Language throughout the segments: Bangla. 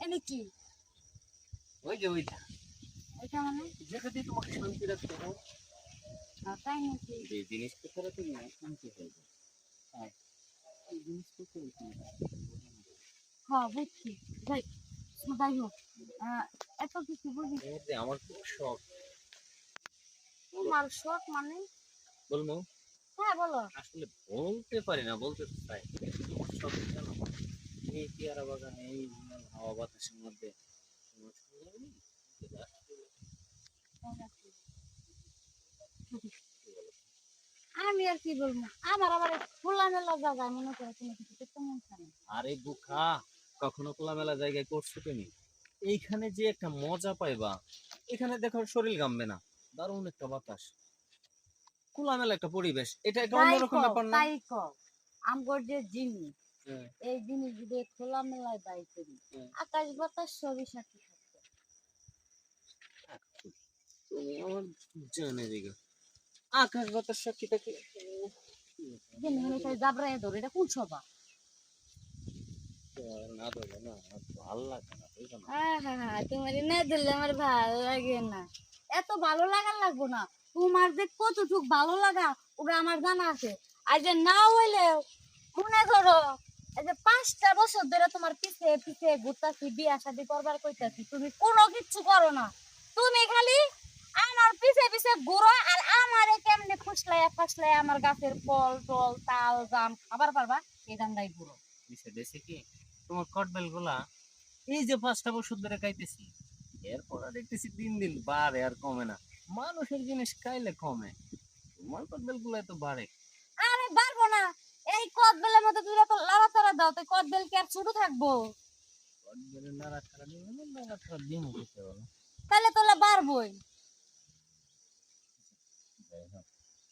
এনে কি ওই যে ওইটা এটা মানে যেটাতে তোমাকে শান্তি রাখতে হবে তাই নাকি যে জিনিসপত্র তুমি শান্তি পাইবে হ্যাঁ এই জিনিসপত্র হ্যাঁ বুঝছি যাই যাই হোক এত কিছু বুঝি মধ্যে আমার খুব শখ তোমার শখ মানে বলবো হ্যাঁ বলো আসলে বলতে পারি না বলতে তো চাই আমার শখ জানো এই পেয়ারা বাগানে এই হাওয়া বাতাসের মধ্যে তোমার সঙ্গে আমি আমি আর কি বলবো আমার আবার খোলামেলা জায়গা মনে করে কোনো কিছু দেখতে মন চায় না। আরে বুখা কখনো খোলামেলা জায়গায় করছো তুমি এইখানে যে একটা মজা পাইবা এখানে দেখো শরীর ঘামবে না দারুণ একটা বাতাস খোলামেলা একটা পরিবেশ এটা একটা তাই অন্যরকম কও, ব্যাপার না তাই কও। আমগর যে জিনিস হ্যাঁ, এই জিনিস যদি খোলামেলায় দায়ী করি হ্যাঁ। আকাশ বাতাস সবই সাথে থাকবে তুমি আমার জানে দিগা আকাশ বাতাস সাক্ষীটাকে জাবরাই ধরে এটা কোন সভা না ধরো না ভালো লাগে না বুঝছো না হ্যাঁ তোমার না দিলে আমার ভালো লাগে না এত ভালো লাগার লাগবো না তোমার যে কতটুক ভালো লাগা ওটা আমার জানা আছে আর যে না হইলে মনে করো এই যে 5টা বছর ধরে তোমার পিছে পিছে ঘুরতাছি বিয়া শাদী করবার কইতাছি তুমি কোনো কিচ্ছু করো না তুমি খালি আমার পিছে পিছে ঘুরো আর আমারে কেমনে ফুসলাই আমার গাছের ফল টল তাল জাম খাবার পারবা এই দান্দাই ঘুরো দিছে দেশে কি তোমার কটবেল গুলা এই যে 5টা বছর ধরে খাইতেছি এরপর আর দেখতেছি দিন দিন বাড়ে আর কমে না মানুষের জিনিস খাইলে কমে তোমার কটবেল গুলা তো বাড়ে আরে পারবো না এই কদবেলের মধ্যে তুই তো লড়াচড়া দাও তো কদবেল কি আর ছোট থাকবো কটবেলের নাড়া ছাড়া দিন নাড়া ছাড়া দিন হতে বলো তাহলে তোলা পারবোই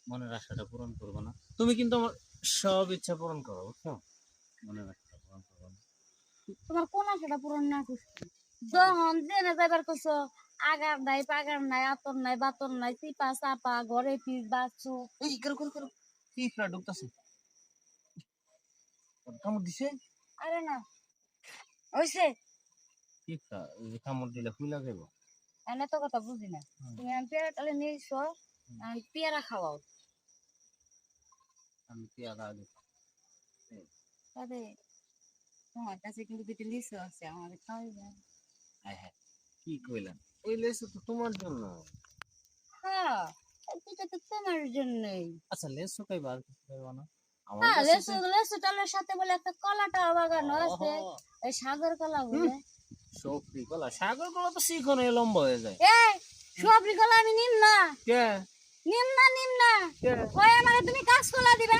মনের আশাটা পূরণ করবো না তুমি কিন্তু আমার সব ইচ্ছা পূরণ করো বুঝছো মনের আশাটা পূরণ করবো না তোমার কোন আশাটা পূরণ না করছি যখন জেনে যাইবার কইছো আগার নাই পাগার নাই আতর নাই বাতর নাই চিপা চাপা ঘরে পিস বাচ্চু এই করো কি ফ্রা ঢুকতাছে কামড় দিছে আরে না হইছে কি ফ্রা কামড় দিলে ফুলা যাবো এনে তো কথা বুঝি না তুমি আমি পেয়ারা তাহলে নিয়েছো আমি পেয়ারা খাওয়াও আমি পেয়ারা আগে তবে তোমার কাছে কিন্তু দুটো লিচু আছে আমাদের খাওয়াই যায় হ্যাঁ হ্যাঁ কি কইলাম ওই লেসু তো তোমার জন্য হ্যাঁ এটা তো তোমার জন্যই আচ্ছা লেসু খাইবা আর কিছু খাইবা না আমার হ্যাঁ কাছে লেসু টালের সাথে বলে একটা কলাটা বাগানো আছে এই সাগর কলা বলে সফরি কলা সাগর কলা তো শিখনে লম্বা হয়ে যায় এই সবরি কলা আমি নিম না কে নিম না কে ওই আমারে তুমি কাঁচ কলা দিবা